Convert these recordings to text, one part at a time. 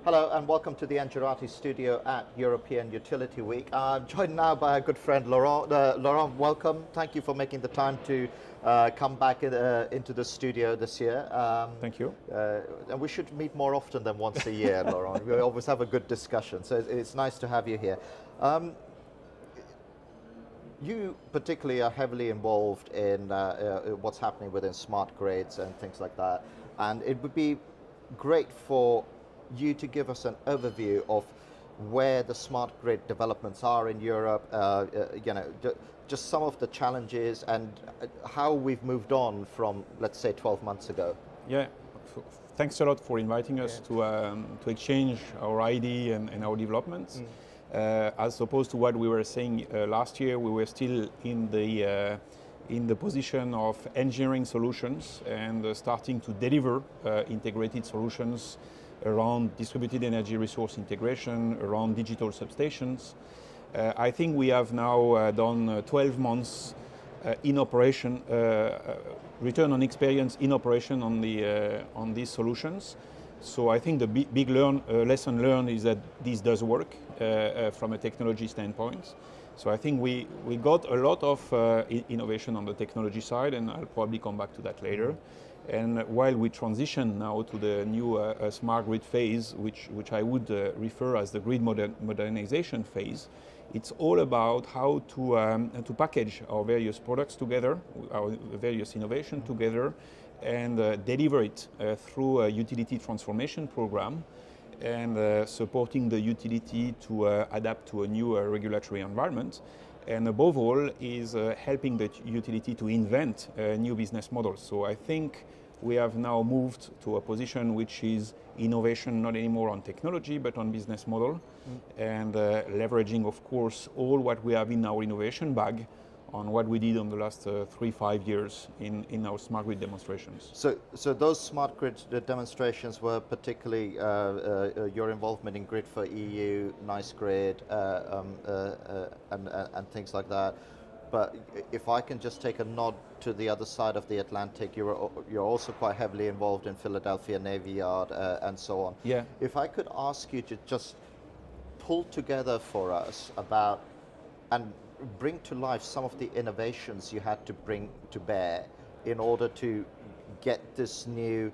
Hello and welcome to the Engerati studio at European Utility Week. I'm joined now by a good friend, Laurent. Laurent, welcome. Thank you for making the time to come back into the studio this year. Thank you. And we should meet more often than once a year, Laurent. We always have a good discussion, so it's nice to have you here. You particularly are heavily involved in what's happening within smart grids and things like that. And it would be great for you to give us an overview of where the smart grid developments are in Europe, just some of the challenges and how we've moved on from, let's say, 12 months ago. Yeah, thanks a lot for inviting us to exchange our idea and our developments. As opposed to what we were saying last year, we were still in the position of engineering solutions and starting to deliver integrated solutions around distributed energy resource integration, around digital substations. I think we have now done 12 months in operation, return on experience in operation on these solutions. So I think the big lesson learned is that this does work from a technology standpoint. So I think we got a lot of innovation on the technology side, and I'll probably come back to that later. And while we transition now to the new smart grid phase, which I would refer as the grid modernization phase, it's all about how to package our various products together, our various innovation together, and deliver it through a utility transformation program, and supporting the utility to adapt to a new regulatory environment. And above all is helping the utility to invent new business models. So I think we have now moved to a position which is innovation not anymore on technology but on business model, and leveraging, of course, all what we have in our innovation bag on what we did on the last 3-5 years in our smart grid demonstrations. So those smart grid demonstrations were particularly your involvement in Grid for EU, Nice Grid, and things like that. But if I can just take a nod to the other side of the Atlantic, you're also quite heavily involved in Philadelphia Navy Yard and so on. Yeah. If I could ask you to just pull together for us about and bring to life some of the innovations you had to bring to bear in order to get this new,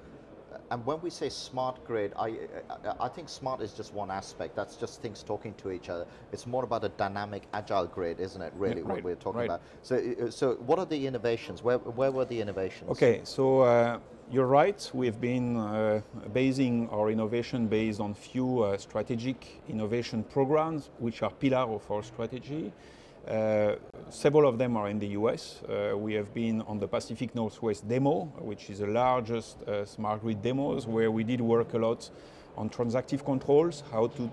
and when we say smart grid, I think smart is just one aspect. That's just things talking to each other. It's more about a dynamic, agile grid, isn't it, really, yeah, what we're talking right. about? So what are the innovations? Where were the innovations? Okay, so you're right. We've been basing our innovation based on few strategic innovation programs, which are pillars of our strategy. Several of them are in the US. We have been on the Pacific Northwest demo, which is the largest smart grid demos, where we did work a lot on transactive controls, how to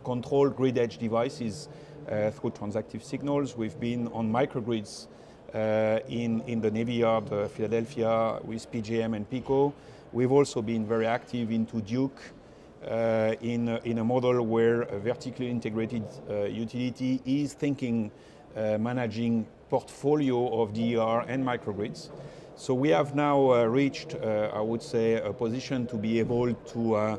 control grid edge devices through transactive signals. We've been on microgrids in the Navy Yard, Philadelphia, with PJM and PICO. We've also been very active into Duke, in a model where a vertically integrated utility is thinking managing portfolio of DER and microgrids. So we have now reached, I would say, a position to be able to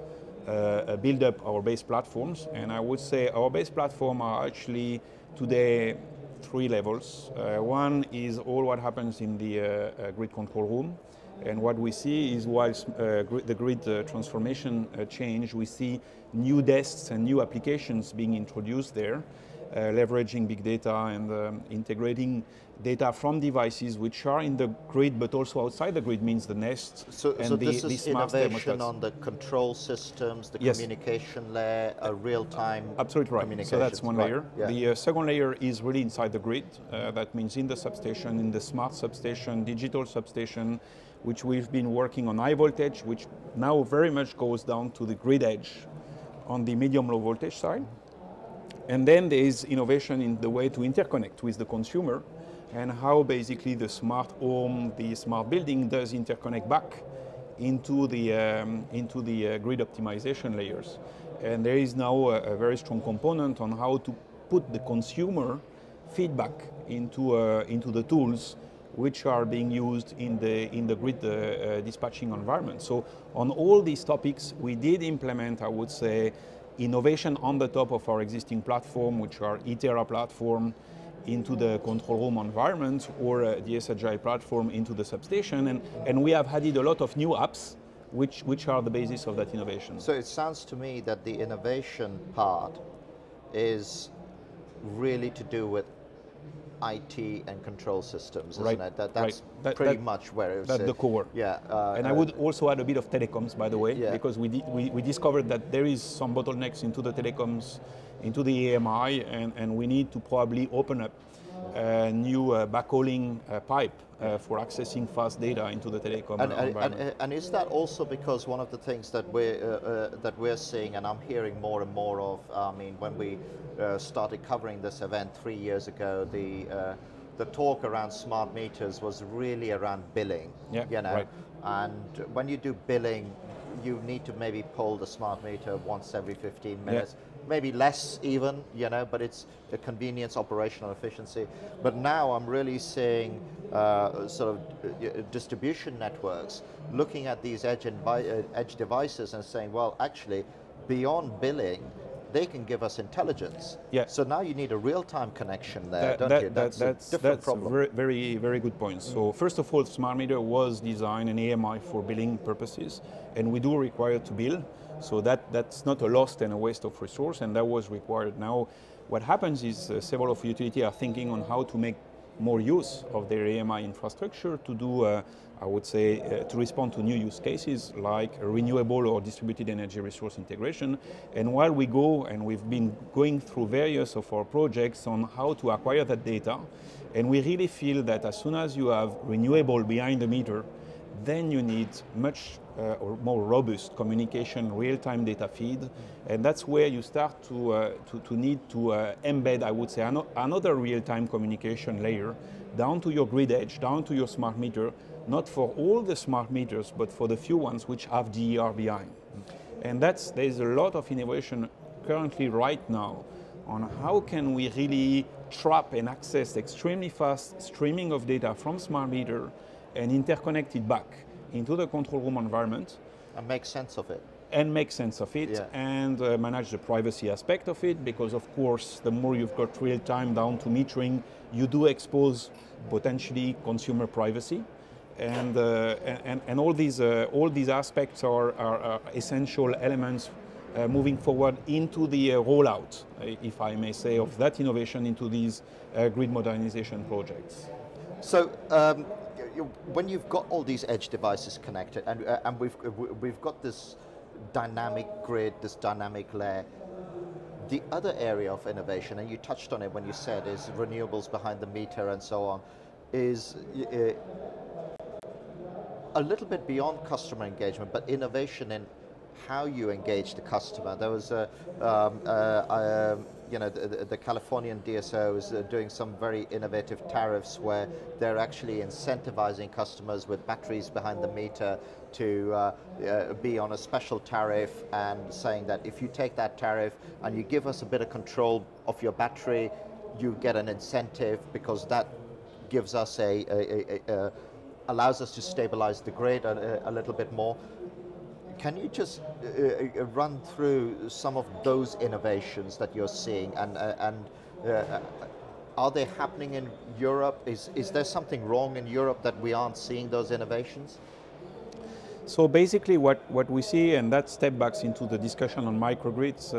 build up our base platforms. And I would say our base platform are actually today 3 levels. One is all what happens in the grid control room. And what we see is whilst the grid transformation change, we see new desks and new applications being introduced there, leveraging big data and integrating data from devices which are in the grid but also outside the grid, means the Nest. So and this is innovation thermostats. On the control systems, the Yes. communication layer, a real-time Absolutely right. communication. So that's one layer. Yeah. The second layer is really inside the grid. That means in the substation, in the smart substation, digital substation, which we've been working on high voltage, which now very much goes down to the grid edge on the medium-low voltage side. And then there is innovation in the way to interconnect with the consumer and how basically the smart home, the smart building does interconnect back into the grid optimization layers. And there is now a very strong component on how to put the consumer feedback into the tools which are being used in the grid dispatching environment. So on all these topics, we did implement, I would say, innovation on the top of our existing platform, which are Itera platform, into the control room environment, or the SHI platform into the substation, and we have added a lot of new apps which are the basis of that innovation. So it sounds to me that the innovation part is really to do with IT and control systems, isn't it? That's pretty much where it's that's the core. Yeah. And I would also add a bit of telecoms, by the way, because we discovered that there is some bottlenecks into the telecoms, into the AMI, and we need to probably open up a new backhauling pipe for accessing fast data into the telecom environment. And is that also because one of the things that we're seeing, and I'm hearing more and more of, I mean, when we started covering this event 3 years ago, the talk around smart meters was really around billing, you know, and when you do billing, you need to maybe pull the smart meter once every 15 minutes. Maybe less even, you know, but it's a convenience, operational efficiency. But now I'm really seeing sort of distribution networks looking at these edge devices and saying, well, actually, beyond billing, they can give us intelligence. So now you need a real-time connection there, don't you? That's a different problem. A very, very good point. So first of all, smart meter was designed an AMI for billing purposes, and we do require to bill. So that's not a loss and a waste of resource, and that was required. Now, what happens is several of the utilities are thinking on how to make more use of their AMI infrastructure to do, I would say, to respond to new use cases like renewable or distributed energy resource integration. And while we go, and we've been going through various of our projects on how to acquire that data, and we really feel that as soon as you have renewable behind the meter, then you need much or more robust communication, real-time data feed, and that's where you start to need to embed, I would say, another real-time communication layer down to your grid edge, down to your smart meter, not for all the smart meters, but for the few ones which have DER behind. And there's a lot of innovation currently right now on how can we really trap and access extremely fast streaming of data from smart meter and interconnect it back into the control room environment. And make sense of it. And make sense of it, and manage the privacy aspect of it, because of course, the more you've got real time down to metering, you do expose potentially consumer privacy. And all these aspects are essential elements moving forward into the rollout, if I may say, of that innovation into these grid modernization projects. So when you've got all these edge devices connected, and we've got this dynamic grid, this dynamic layer, the other area of innovation, and you touched on it when you said, is renewables behind the meter and so on, is a little bit beyond customer engagement, but innovation in how you engage the customer. There was the Californian DSO is doing some very innovative tariffs where they're actually incentivizing customers with batteries behind the meter to be on a special tariff, and saying that if you take that tariff and you give us a bit of control of your battery, you get an incentive, because that gives us allows us to stabilize the grid a little bit more. Can you just run through some of those innovations that you're seeing, and are they happening in Europe? Is there something wrong in Europe that we aren't seeing those innovations? So basically what we see, and that step backs into the discussion on microgrids,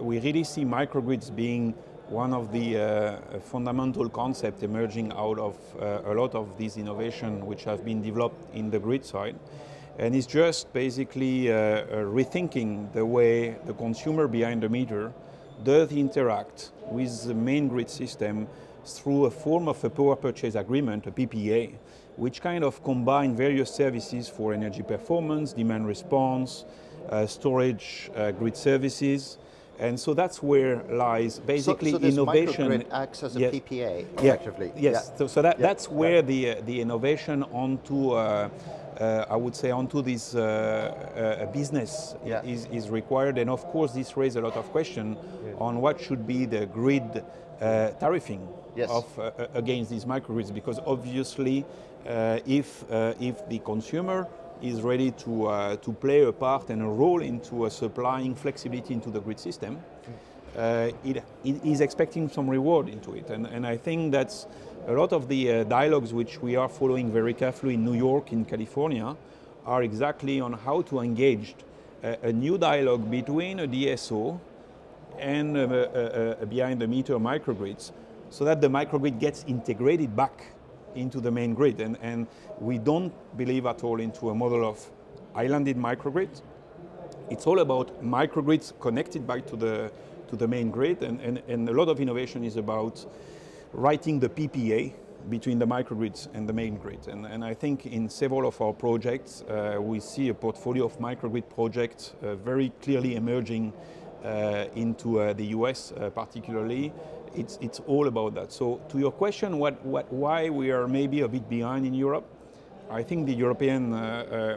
we really see microgrids being one of the fundamental concepts emerging out of a lot of these innovations which have been developed in the grid side. And it's just basically rethinking the way the consumer behind the meter does interact with the main grid system through a form of a power purchase agreement, a PPA, which kind of combine various services for energy performance, demand response, storage, grid services. And so that's where lies basically so this innovation. Microgrid acts as a PPA, effectively. Yes, so that's where the innovation onto, I would say, onto this business is required. And of course, this raises a lot of questions on what should be the grid tariffing Yes. against these microgrids, because obviously if the consumer is ready to play a part and a role into supplying flexibility into the grid system, it is expecting some reward into it. And I think that's a lot of the dialogues which we are following very carefully in New York, in California, are exactly on how to engage a new dialogue between a DSO and behind the meter microgrids, so that the microgrid gets integrated back into the main grid. And we don't believe at all into a model of islanded microgrid. It's all about microgrids connected back to the main grid, and a lot of innovation is about writing the PPA between the microgrids and the main grid. And I think in several of our projects, we see a portfolio of microgrid projects very clearly emerging into the US particularly. It's all about that. So to your question, why we are maybe a bit behind in Europe, I think the European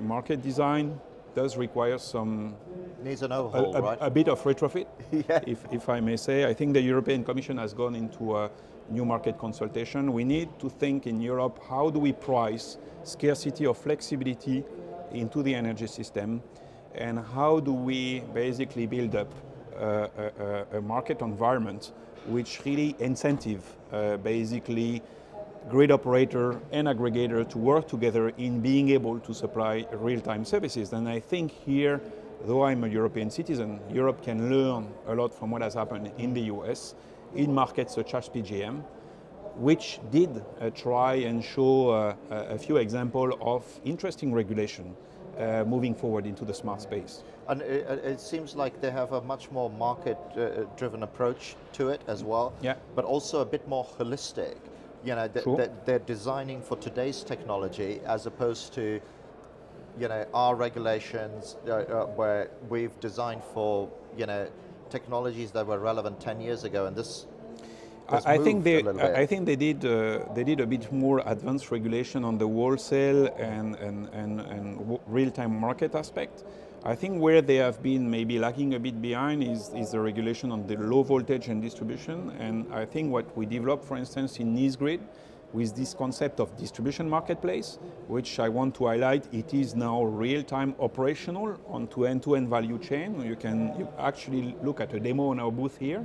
market design does require some... Needs an overhaul, right? A bit of retrofit, Yeah. if I may say. I think the European Commission has gone into a new market consultation. We need to think in Europe, how do we price scarcity or flexibility into the energy system, and how do we basically build up a market environment which really incentive basically grid operator and aggregator to work together in being able to supply real-time services. And I think here, though I'm a European citizen, Europe can learn a lot from what has happened in the US, in markets such as PJM, which did try and show a few examples of interesting regulation moving forward into the smart space. And it seems like they have a much more market-driven approach to it as well, Yeah. but also a bit more holistic. You know, Sure. they're designing for today's technology as opposed to, you know, our regulations where we've designed for, you know, technologies that were relevant 10 years ago, and this has I moved think a little bit. I think they did a bit more advanced regulation on the wholesale and real-time market aspect. I think where they have been maybe lagging a bit behind is the regulation on the low voltage and distribution. And I think what we developed, for instance, in Nice Grid, with this concept of distribution marketplace, which I want to highlight, it is now real-time operational onto end-to-end value chain. You actually look at a demo on our booth here.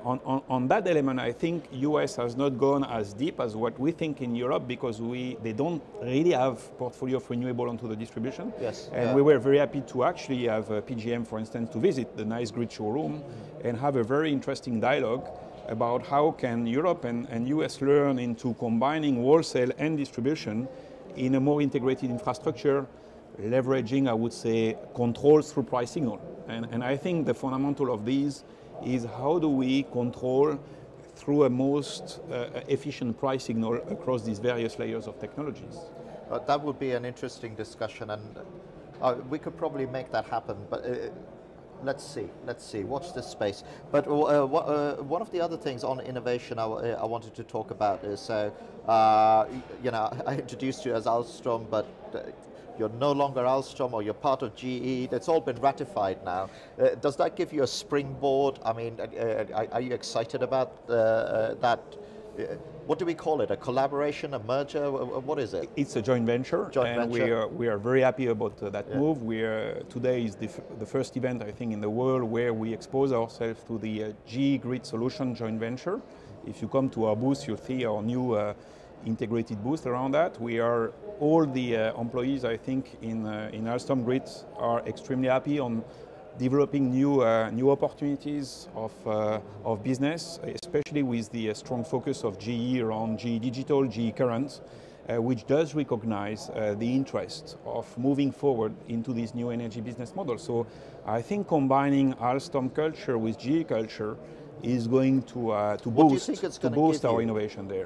On that element, I think US has not gone as deep as what we think in Europe, because they don't really have portfolio of renewable onto the distribution. Yes. And we were very happy to actually have PGM, for instance, to visit the Nice Grid showroom and have a very interesting dialogue about how can Europe and US learn into combining wholesale and distribution in a more integrated infrastructure, leveraging, I would say, controls through price signal. And I think the fundamental of these is how do we control through a most efficient price signal across these various layers of technologies. That would be an interesting discussion, and we could probably make that happen, but let's see, watch this space. But one of the other things on innovation I wanted to talk about is, you know, I introduced you as Alstom, but you're no longer Alstom, or you're part of GE. That's all been ratified now. Does that give you a springboard? I mean, are you excited about that? What do we call it? A collaboration, a merger? What is it? It's a joint venture, and we are very happy about that move. Today is the first event, I think, in the world where we expose ourselves to the GE Grid Solution joint venture. If you come to our booth, you'll see our new integrated booth around that. All the employees, I think, in Alstom Grid are extremely happy on developing new opportunities of business, especially with the strong focus of GE around GE Digital, GE Current, which does recognize the interest of moving forward into this new energy business model. So I think combining Alstom culture with GE culture is going to boost our innovation there.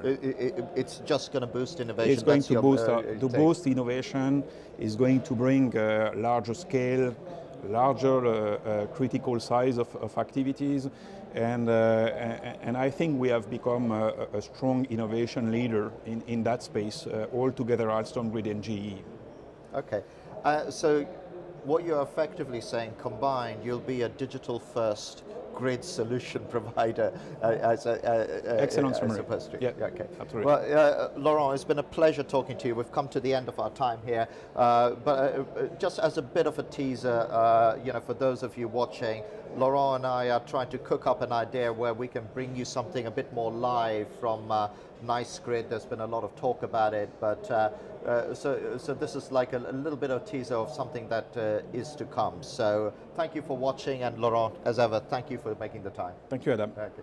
It's just going to boost innovation. It's going to boost innovation. It's going to bring larger scale, larger critical size of activities, and I think we have become a strong innovation leader in that space, all together, Alstom Grid and GE. Okay, so what you're effectively saying, combined, you'll be a digital-first grid solution provider as Excellent as summary. opposed to. Yeah, okay. absolutely. Well, Laurent, it's been a pleasure talking to you. We've come to the end of our time here, but just as a bit of a teaser, for those of you watching, Laurent and I are trying to cook up an idea where we can bring you something a bit more live from Nice Grid. There's been a lot of talk about it, but so this is like a little bit of a teaser of something that is to come. So thank you for watching, and Laurent, as ever, thank you for making the time. Thank you, Adam. Okay.